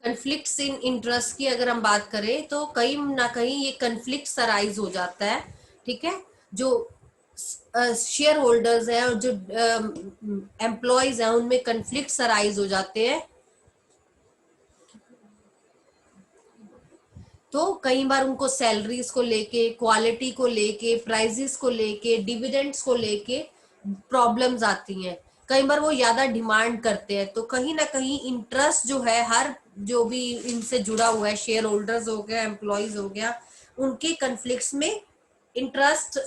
Conflicts इन interest की अगर हम बात करें तो कहीं ना कहीं ये कन्फ्लिक्ट अराइज हो जाता है, ठीक है। जो शेयर होल्डर्स हैं और जो एम्प्लॉयज हैं उनमें कन्फ्लिक्ट अराइज हो जाते हैं। तो कई बार उनको सैलरीज को लेके, क्वालिटी को लेके, प्राइजेस को लेके, डिविडेंड्स को लेके प्रॉब्लम्स आती हैं। कई बार वो ज्यादा डिमांड करते हैं, तो कहीं ना कहीं इंटरेस्ट जो है हर जो भी इनसे जुड़ा हुआ है, शेयर होल्डर्स हो गया, एम्प्लॉयज हो गया, उनके कन्फ्लिक्ट्स में इंटरेस्ट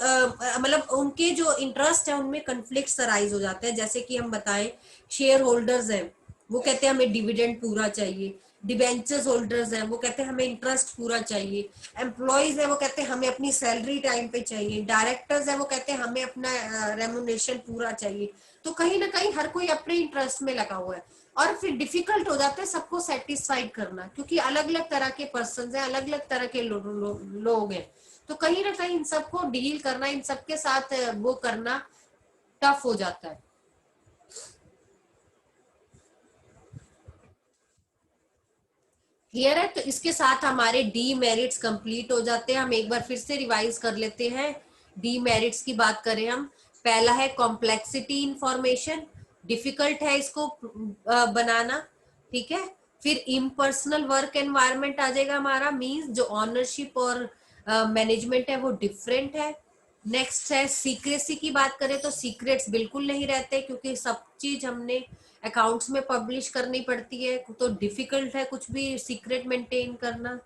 मतलब उनके जो इंटरेस्ट है उनमें कन्फ्लिक्ट्स अराइज हो जाते हैं। जैसे कि हम बताएं, शेयर होल्डर्स हैं वो कहते हैं हमें डिविडेंड पूरा चाहिए, डिबेंचर्स होल्डर्स हैं वो कहते हैं हमें इंटरेस्ट पूरा चाहिए, एम्प्लॉयज है वो कहते हैं हमें अपनी सैलरी टाइम पे चाहिए, डायरेक्टर्स है वो कहते हैं हमें अपना रेमुनेशन पूरा चाहिए। तो कहीं ना कहीं हर कोई अपने इंटरेस्ट में लगा हुआ है, और फिर डिफिकल्ट हो जाता है सबको सेटिस्फाइड करना, क्योंकि अलग अलग तरह के पर्सन हैं, अलग अलग तरह के लोग हैं। तो कहीं ना कहीं इन सबको डील करना, इन सबके साथ वो करना टफ हो जाता है। क्लियर है? तो इसके साथ हमारे डी मेरिट्स कंप्लीट हो जाते हैं। हम एक बार फिर से रिवाइज कर लेते हैं। डी मेरिट्स की बात करें हम, पहला है कॉम्प्लेक्सिटी इंफॉर्मेशन, डिफिकल्ट है इसको बनाना, ठीक है। फिर इम्पर्सनल वर्क एनवायरनमेंट आ जाएगा हमारा, मींस जो ऑनरशिप और मैनेजमेंट है वो डिफरेंट है। नेक्स्ट है सीक्रेसी की बात करें तो सीक्रेट्स बिल्कुल नहीं रहते, क्योंकि सब चीज हमने अकाउंट्स में पब्लिश करनी पड़ती है, तो डिफिकल्ट है कुछ भी सीक्रेट मेंटेन करना।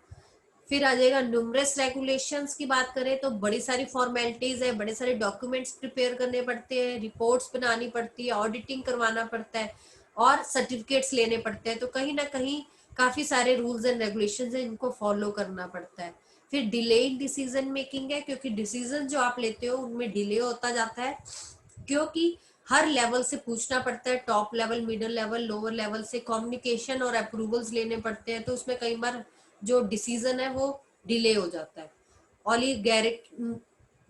फिर आ जाएगा न्यूमरस रेगुलेशंस की बात करें तो बड़ी सारी फॉर्मेलिटीज है, बड़े सारे डॉक्यूमेंट्स प्रिपेयर करने पड़ते हैं, रिपोर्ट्स बनानी पड़ती है, ऑडिटिंग करवाना पड़ता है और सर्टिफिकेट्स लेने पड़ते हैं। तो कहीं ना कहीं काफी सारे रूल्स एंड रेगुलेशंस हैं, इनको फॉलो करना पड़ता है। फिर डिले इन डिसीजन मेकिंग है, क्योंकि डिसीजन जो आप लेते हो उनमें डिले होता जाता है, क्योंकि हर लेवल से पूछना पड़ता है, top level, middle level, lower level से कम्युनिकेशन और अप्रूवल्स लेने पड़ते हैं, तो उसमें कई बार जो डिसीजन है वो डिले हो जाता है। ऑलिगैरिक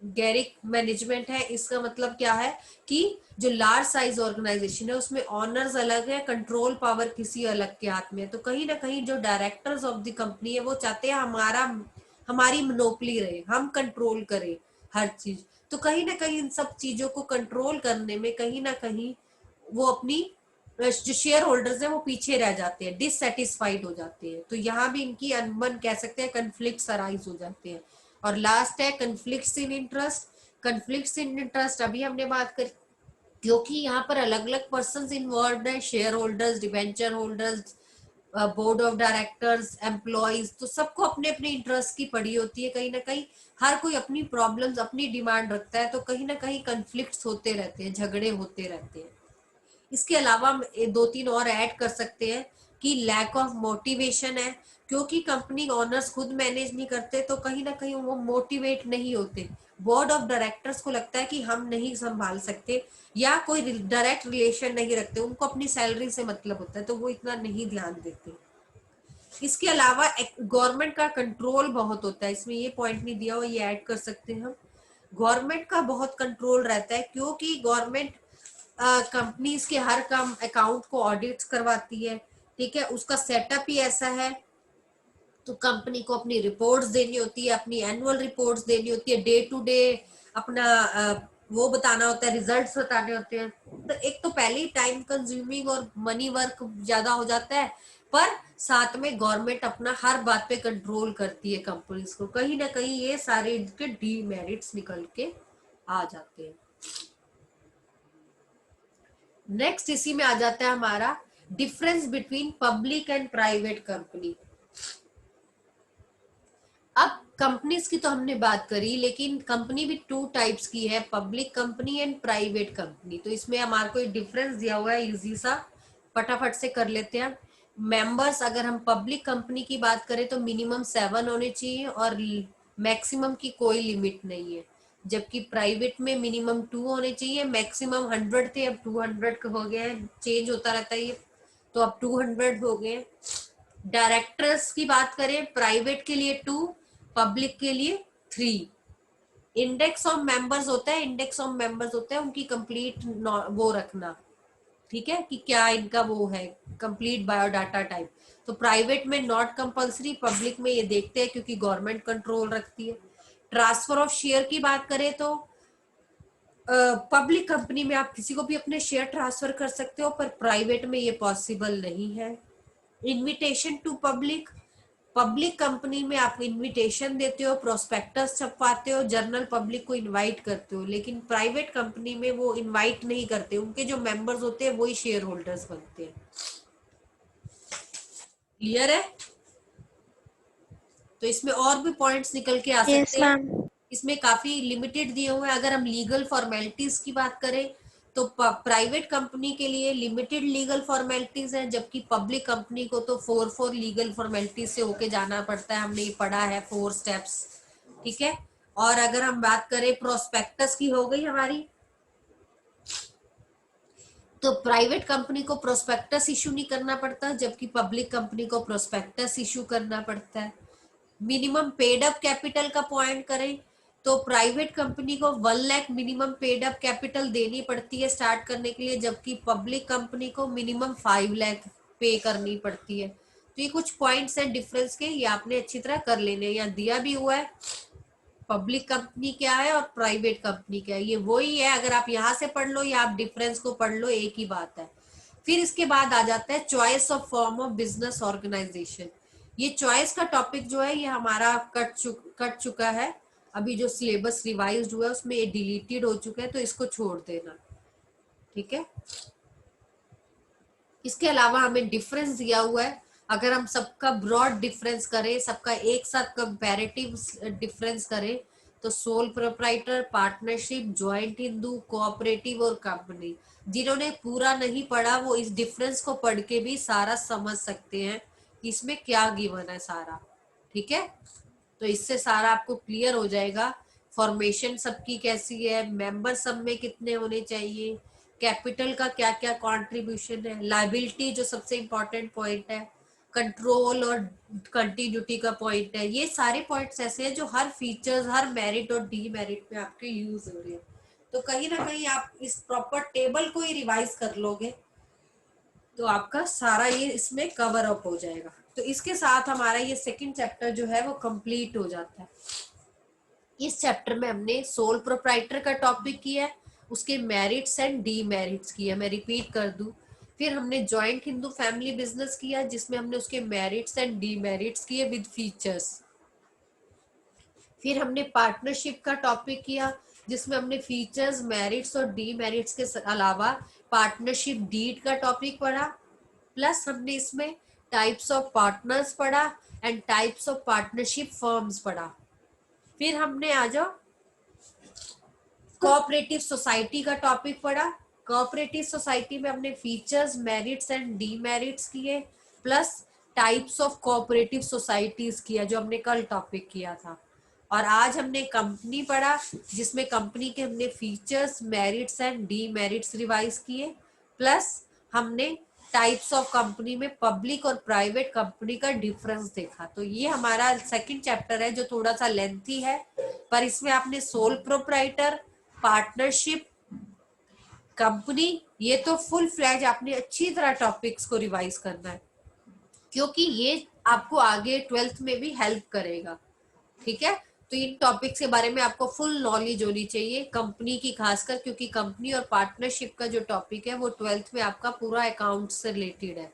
गैरिक मैनेजमेंट है, इसका मतलब क्या है कि जो लार्ज साइज ऑर्गेनाइजेशन है उसमें ऑनर्स अलग है, कंट्रोल पावर किसी अलग के हाथ में है। तो कहीं ना कहीं जो डायरेक्टर्स ऑफ द कंपनी है वो चाहते हैं हमारी मोनोपोली रहे, हम कंट्रोल करें हर चीज। तो कहीं ना कहीं इन सब चीजों को कंट्रोल करने में कहीं ना कहीं वो अपनी जो शेयर होल्डर्स है वो पीछे रह जाते हैं, डिससेटिस्फाइड हो जाते हैं। तो यहाँ भी इनकी अनबन कह सकते हैं, कन्फ्लिक्ट्स अराइज हो जाते हैं। और लास्ट है कन्फ्लिक्ट्स इन इंटरेस्ट। कन्फ्लिक्ट्स इन इंटरेस्ट अभी हमने बात करी, क्योंकि यहाँ पर अलग अलग पर्सन इन्वॉल्व है, share holders, debenture holders, board of directors, employees, तो सबको अपने अपने इंटरेस्ट की पड़ी होती है। कहीं ना कहीं हर कोई अपनी प्रॉब्लम्स, अपनी डिमांड रखता है, तो कहीं ना कहीं कन्फ्लिक्ट्स होते रहते हैं, झगड़े होते रहते हैं। इसके अलावा हम दो तीन और ऐड कर सकते हैं कि लैक ऑफ मोटिवेशन है, क्योंकि कंपनी ओनर्स खुद मैनेज नहीं करते, तो कहीं ना कहीं वो मोटिवेट नहीं होते। बोर्ड ऑफ डायरेक्टर्स को लगता है कि हम नहीं संभाल सकते, या कोई डायरेक्ट रिलेशन नहीं रखते, उनको अपनी सैलरी से मतलब होता है, तो वो इतना नहीं ध्यान देते। इसके अलावा गवर्नमेंट का कंट्रोल बहुत होता है, इसमें ये पॉइंट नहीं दिया हुआ, ये ऐड कर सकते हैं हम। गवर्नमेंट का बहुत कंट्रोल रहता है, क्योंकि गवर्नमेंट कंपनीज के हर काम अकाउंट को ऑडिट करवाती है, ठीक है, उसका सेटअप ही ऐसा है। तो कंपनी को अपनी रिपोर्ट्स देनी होती है, अपनी एनुअल रिपोर्ट्स देनी होती है, डे टू डे अपना वो बताना होता है, रिजल्ट्स बताने होते हैं। तो एक तो पहले ही टाइम कंज्यूमिंग और मनी वर्क ज्यादा हो जाता है, पर साथ में गवर्नमेंट अपना हर बात पे कंट्रोल करती है कंपनीज को। कहीं ना कहीं ये सारे इनके डीमेरिट्स निकल के आ जाते हैं। नेक्स्ट इसी में आ जाता है हमारा difference between public and private company. अब कंपनीज की तो हमने बात करी, लेकिन कंपनी भी टू टाइप्स की है, public company and private company. तो इसमें हमारे को एक डिफरेंस दिया हुआ है, इजी सा, फटाफट से कर लेते हैं। मेंबर्स अगर हम पब्लिक कंपनी की बात करें तो मिनिमम 7 होने चाहिए और मैक्सिमम की कोई लिमिट नहीं है, जबकि प्राइवेट में मिनिमम 2 होने चाहिए, मैक्सिमम 100 थे अब 200 हो गए, चेंज होता रहता है ये, तो अब 200 हो गए। डायरेक्टर्स की बात करें, प्राइवेट के लिए 2, पब्लिक के लिए 3। इंडेक्स ऑफ मेंबर्स होता है, इंडेक्स ऑफ मेंबर्स होता है उनकी कंप्लीट वो रखना, ठीक है, कि क्या इनका वो है कंप्लीट बायोडाटा टाइप। तो प्राइवेट में नॉट कंपलसरी, पब्लिक में ये देखते हैं क्योंकि गवर्नमेंट कंट्रोल रखती है। ट्रांसफर ऑफ शेयर की बात करें तो पब्लिक कंपनी में आप किसी को भी अपने शेयर ट्रांसफर कर सकते हो, पर प्राइवेट में ये पॉसिबल नहीं है। Invitation to public, public company में आप इनविटेशन देते हो, प्रोस्पेक्टस छपवाते हो, जनरल पब्लिक को इनवाइट करते हो, लेकिन प्राइवेट कंपनी में वो इनवाइट नहीं करते, उनके जो मेंबर्स होते हैं वही शेयर होल्डर्स बनते हैं। क्लियर है? तो इसमें और भी पॉइंट्स निकल के आ यस सकते हैं। मैम। इसमें काफी लिमिटेड दिए हुए हैं। अगर हम लीगल फॉर्मेलिटीज की बात करें तो प्राइवेट कंपनी के लिए लिमिटेड लीगल फॉर्मेलिटीज है, जबकि पब्लिक कंपनी को तो फोर लीगल फॉर्मेलिटीज से होके जाना पड़ता है। हमने ये पढ़ा है 4 स्टेप्स। ठीक है। और अगर हम बात करें प्रोस्पेक्टस की, हो गई हमारी। तो प्राइवेट कंपनी को प्रोस्पेक्टस इशू नहीं करना पड़ता, जबकि पब्लिक कंपनी को प्रोस्पेक्टस इशू करना पड़ता है। मिनिमम पेड अप कैपिटल का पॉइंट करें तो प्राइवेट कंपनी को 1 lakh minimum paid up capital देनी पड़ती है स्टार्ट करने के लिए, जबकि पब्लिक कंपनी को मिनिमम 5 लाख पे करनी पड़ती है। तो ये कुछ पॉइंट्स हैं डिफरेंस के, ये आपने अच्छी तरह कर लेने। यहाँ दिया भी हुआ है पब्लिक कंपनी क्या है और प्राइवेट कंपनी क्या है, ये वही है। अगर आप यहाँ से पढ़ लो या आप डिफरेंस को पढ़ लो, एक ही बात है। फिर इसके बाद आ जाता है choice of form of business organisation. ये चॉइस का टॉपिक जो है ये हमारा कट चुका है। अभी जो सिलेबस रिवाइज हुआ है उसमें ये डिलीटेड हो चुका है, तो इसको छोड़ देना। ठीक है। इसके अलावा हमें डिफरेंस दिया हुआ है। अगर हम सबका ब्रॉड डिफरेंस करें, सबका एक साथ कंपैरेटिव डिफरेंस करें, तो sole proprietor, partnership, joint Hindu, cooperative और कंपनी। जिन्होंने पूरा नहीं पढ़ा वो इस डिफरेंस को पढ़ के भी सारा समझ सकते हैं कि इसमें क्या गिवन है सारा। ठीक है। तो इससे सारा आपको क्लियर हो जाएगा। फॉर्मेशन सबकी कैसी है, मेंबर सब में कितने होने चाहिए, कैपिटल का क्या क्या कंट्रीब्यूशन है, लाइबिलिटी जो सबसे इंपॉर्टेंट पॉइंट है, कंट्रोल और कंटिन्यूटी का पॉइंट है। ये सारे पॉइंट्स ऐसे हैं जो हर फीचर्स, हर मेरिट और डीमेरिट में आपके यूज हो रहे हैं। तो कहीं ना कहीं आप इस प्रॉपर टेबल को ही रिवाइज कर लोगे तो आपका सारा ये इसमें कवर अप हो जाएगा। तो इसके साथ हमारा ये सेकंड चैप्टर जो है वो कंप्लीट हो जाता है। इस चैप्टर में हमने सोल प्रोप्राइटर का टॉपिक किया है, उसके मेरिट्स एंड डीमेरिट्स किया। मैं रिपीट कर दूं, फिर हमने जॉइंट हिंदू फैमिली बिजनेस किया जिसमें हमने उसके मेरिट्स एंड डीमेरिट्स किए विद फीचर्स। फिर हमने पार्टनरशिप का टॉपिक किया जिसमें हमने फीचर्स, मेरिट्स और डीमेरिट्स के अलावा पार्टनरशिप डीड का टॉपिक पढ़ा। प्लस हमने इसमें टाइप्स ऑफ पार्टनर्स पढ़ा and types of partnership firms पढ़ा। फिर हमने आ जाओ कोऑपरेटिव सोसाइटी का टॉपिक पढ़ा। कोऑपरेटिव सोसाइटी में हमने फीचर्स, मेरिट्स एंड डीमेरिट्स किए, plus types of cooperative societies किया जो हमने कल टॉपिक किया था। और आज हमने कंपनी पढ़ा जिसमें कंपनी के हमने features, merits and demerits revise किए, प्लस हमने टाइप्स ऑफ कंपनी में पब्लिक और प्राइवेट कंपनी का डिफरेंस देखा। तो ये हमारा सेकंड चैप्टर है जो थोड़ा सा लेंथी है, पर इसमें आपने सोल प्रोप्राइटर, पार्टनरशिप, कंपनी, ये तो फुल फ्लैज आपने अच्छी तरह टॉपिक्स को रिवाइज करना है, क्योंकि ये आपको आगे 12th में भी हेल्प करेगा। ठीक है। तो इन टॉपिक्स के बारे में आपको फुल नॉलेज होनी चाहिए, कंपनी की खासकर, क्योंकि कंपनी और पार्टनरशिप का जो टॉपिक है वो 12th में आपका पूरा अकाउंट से रिलेटेड है।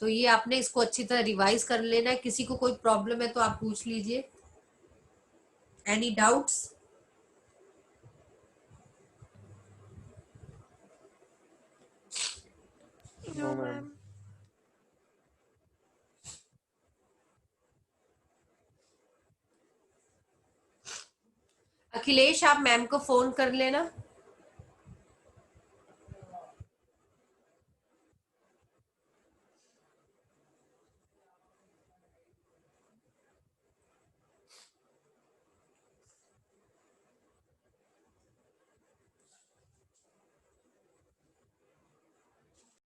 तो ये आपने इसको अच्छी तरह रिवाइज कर लेना है। किसी को कोई प्रॉब्लम है तो आप पूछ लीजिए। Any doubts? No ma'am. Akhilesh, आप मैम को फोन कर लेना।